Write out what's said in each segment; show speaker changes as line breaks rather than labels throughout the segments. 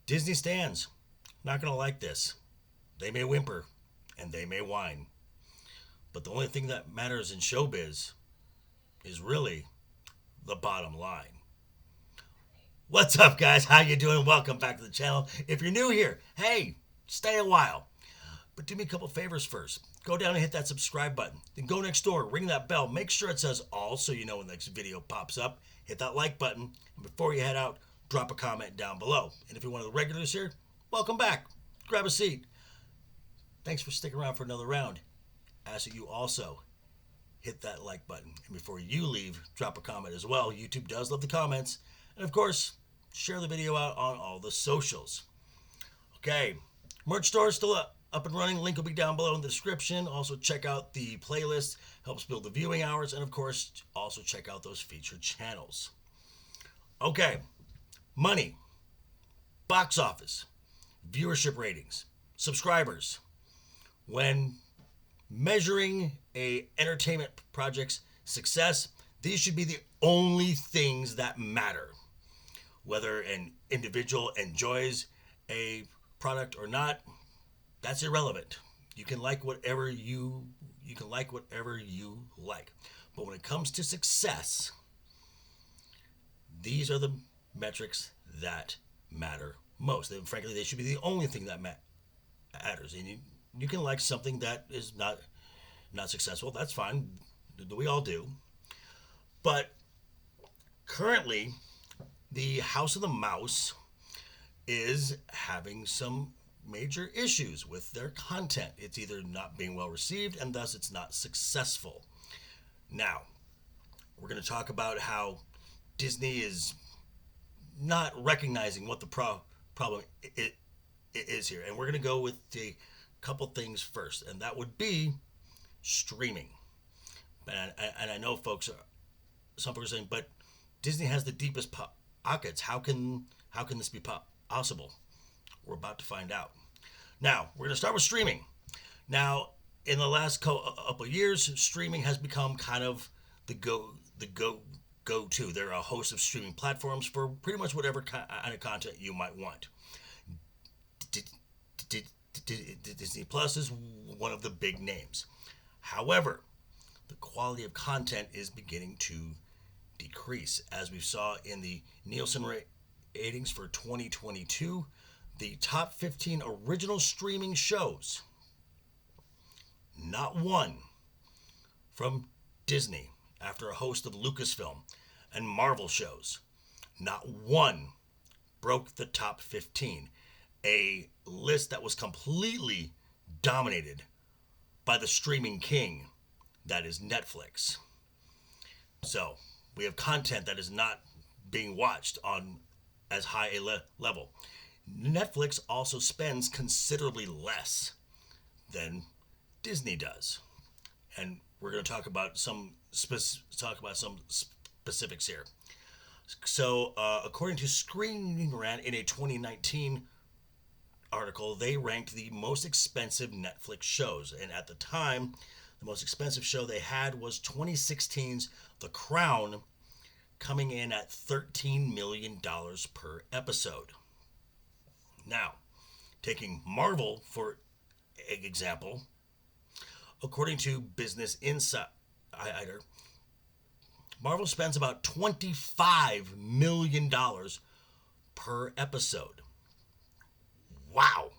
Disney stands. Not going to like this. They may whimper and they may whine. But the only thing that matters in showbiz is really the bottom line. What's up, guys? How you doing? Welcome back to the channel. If you're new here, hey, stay a while. But do me a couple favors first. Go down and hit that subscribe button. Then go next door, ring that bell. Make sure it says all so you know when the next video pops up. Hit that like button. And before you head out, drop a comment down below. And if you're one of the regulars here, welcome back. Grab a seat. Thanks for sticking around for another round. Ask that you also hit that like button. And before you leave, drop a comment as well. YouTube does love the comments. And of course, share the video out on all the socials. Okay, merch store is still up and running. Link will be down below in the description. Also check out the playlist, helps build the viewing hours, and of course, also check out those featured channels. Okay, money, box office, viewership ratings, subscribers. When measuring a entertainment project's success, these should be the only things that matter. Whether an individual enjoys a product or not, that's irrelevant. You can like whatever you like. But when it comes to success, these are the metrics that matter most. And frankly, they should be the only thing that matters. And you can like something that is not successful. That's fine. We all do. But currently, the House of the Mouse is having some major issues with their content. It's either not being well received and thus it's not successful. Now, we're going to talk about how Disney is not recognizing what the problem is here. And we're going to go with a couple things first, and that would be streaming. And I know some folks are saying, but Disney has the deepest pockets. How can this be possible? We're about to find out. Now, we're going to start with streaming. Now, in the last couple of years, streaming has become kind of the go-to. There are a host of streaming platforms for pretty much whatever kind of content you might want. Disney Plus is one of the big names. However, the quality of content is beginning to decrease. As we saw in the Nielsen ratings for 2022, the top 15 original streaming shows, not one from Disney, after a host of Lucasfilm and Marvel shows, not one broke the top 15. A list that was completely dominated by the streaming king, that is Netflix. So we have content that is not being watched on as high a level. Netflix also spends considerably less than Disney does, and we're going to talk about some specifics here. So, according to Screen Rant, in a 2019 article, they ranked the most expensive Netflix shows, and at the time, the most expensive show they had was 2016's The Crown, coming in at $13 million per episode. Now, taking Marvel for example, according to Business Insider, Marvel spends about $25 million per episode. Wow.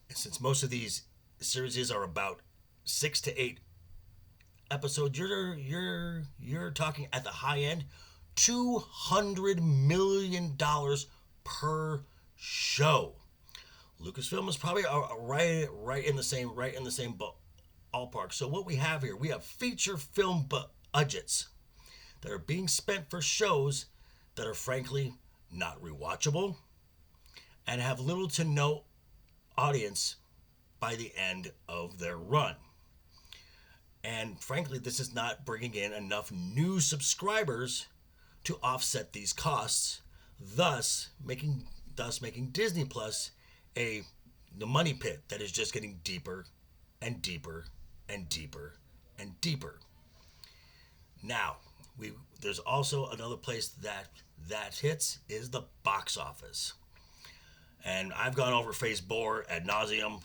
And since most of these series are about 6 to 8 episodes, you're talking at the high end $200 million per show. Lucasfilm is probably right in the same ballpark. So what we have here, we have feature film budgets that are being spent for shows that are frankly not rewatchable and have little to no audience by the end of their run. And frankly, this is not bringing in enough new subscribers to offset these costs, thus making Disney Plus the money pit that is just getting deeper and deeper and deeper and deeper. Now, there's also another place that hits is the box office. And I've gone over Phase 4 ad nauseum.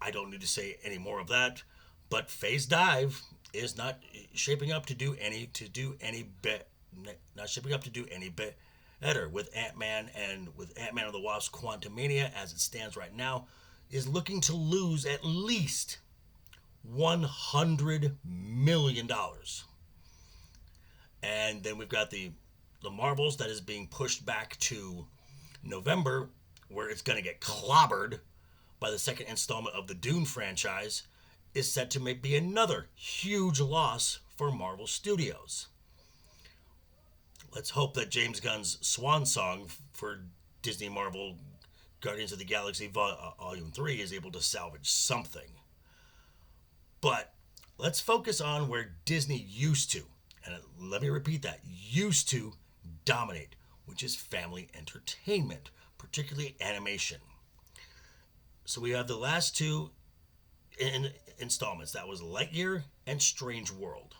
I don't need to say any more of that. But Phase Dive is not shaping up to do any not shaping up to do any better with Ant-Man and the Wasp. Quantumania, as it stands right now, is looking to lose at least $100 million. And then we've got the Marvels that is being pushed back to November, where it's going to get clobbered by the second installment of the Dune franchise, is set to be another huge loss for Marvel Studios. Let's hope that James Gunn's swan song for Disney Marvel Guardians of the Galaxy Volume 3 is able to salvage something. But let's focus on where Disney used to, and let me repeat that, used to dominate, which is family entertainment, particularly animation. So we have the last two installments. That was Lightyear and Strange World.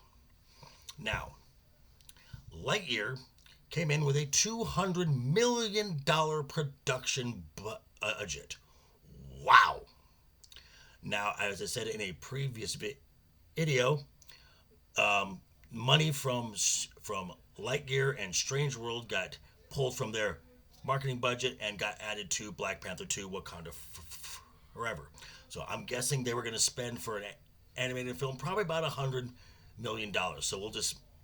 Now, Lightyear came in with a $200 million production budget. Wow. Now, as I said in a previous video, money from Lightyear and Strange World got pulled from their marketing budget and got added to Black Panther 2 Wakanda Forever. So I'm guessing they were going to spend for an animated film probably about $100 million.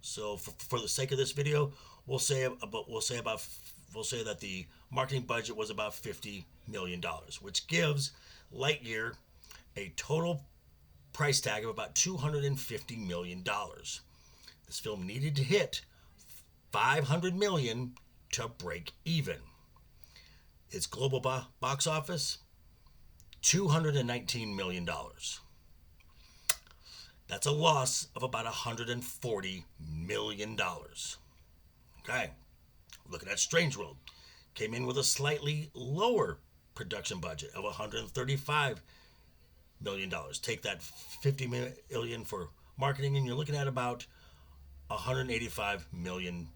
So for the sake of this video, we'll say that the marketing budget was about $50 million, which gives Lightyear a total price tag of about $250 million. This film needed to hit $500 million to break even. Its global box office, $219 million. That's a loss of about $140 million. Okay, looking at Strange World, came in with a slightly lower production budget of $135 million. Take that $50 million for marketing, and you're looking at about $185 million.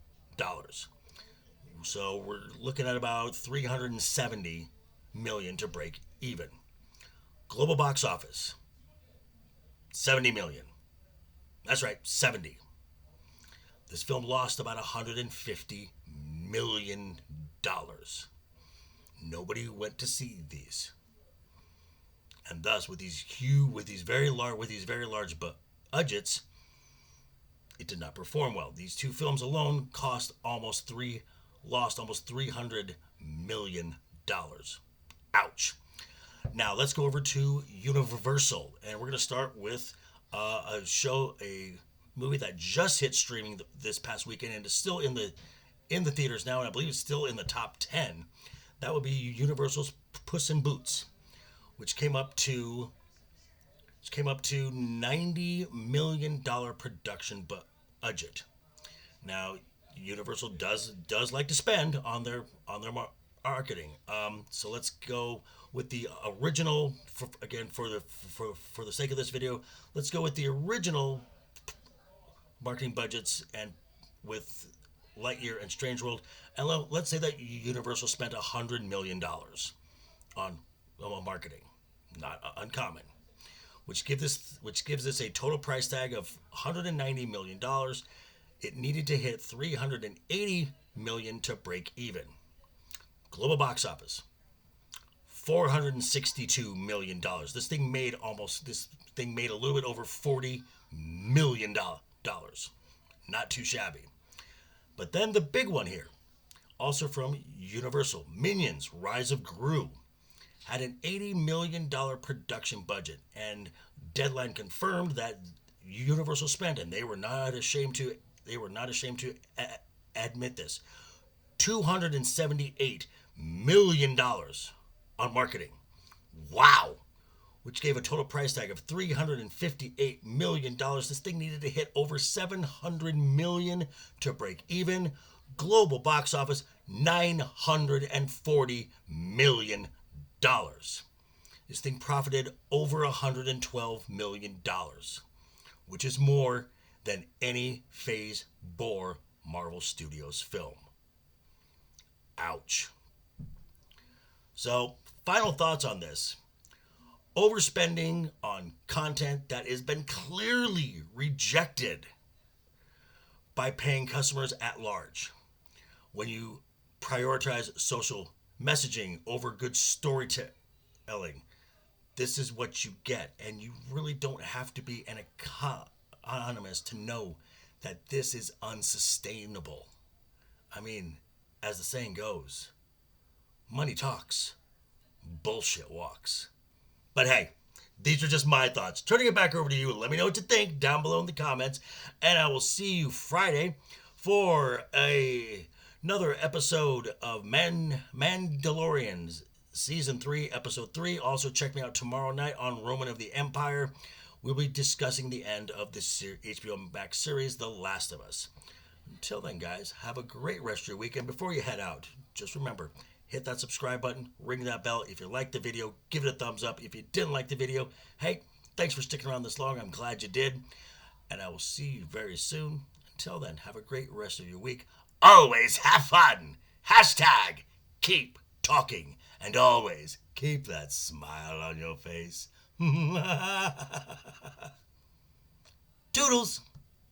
So we're looking at about $370 million to break even. Global box office, $70 million. That's right, 70. This film lost about $150 million. Nobody went to see these, and thus with these very large budgets, it did not perform well. These two films alone lost almost $300 million. Ouch. Now let's go over to Universal, and we're going to start with a movie that just hit streaming this past weekend and is still in the theaters now, and I believe it's still in the top 10. That would be Universal's Puss in Boots, which came up to $90 million production budget. Now, Universal does like to spend on their marketing. So let's go with the original. For the sake of this video, let's go with the original marketing budgets and with Lightyear and Strange World, and let's say that Universal spent $100 million on marketing. Not uncommon. Which gives this a total price tag of $190 million. It needed to hit $380 million to break even. Global box office, $462 million. This thing made a little bit over $40 million. Not too shabby. But then the big one here, also from Universal, Minions: Rise of Gru, had an $80 million production budget, and Deadline confirmed that Universal spent, and they were not ashamed to admit this, $278 million on marketing. Wow. Which gave a total price tag of $358 million. This thing needed to hit over $700 million to break even. Global box office, $940 million. This thing profited over $112 million, which is more than any Phase 4 Marvel Studios film. Ouch. So, final thoughts on this. Overspending on content that has been clearly rejected by paying customers at large. When you prioritize social messaging over good storytelling, this is what you get. And you really don't have to be an economist to know that this is unsustainable. I mean, as the saying goes, money talks, bullshit walks. But hey, these are just my thoughts. Turning it back over to you. Let me know what you think down below in the comments. And I will see you Friday for another episode of Mandalorians Season 3, Episode 3. Also, check me out tomorrow night on Roman of the Empire. We'll be discussing the end of the HBO Max series, The Last of Us. Until then, guys, have a great rest of your weekend. Before you head out, just remember, hit that subscribe button, ring that bell. If you liked the video, give it a thumbs up. If you didn't like the video, hey, thanks for sticking around this long. I'm glad you did. And I will see you very soon. Until then, have a great rest of your week. Always have fun. Hashtag keep talking. And always keep that smile on your face. Toodles.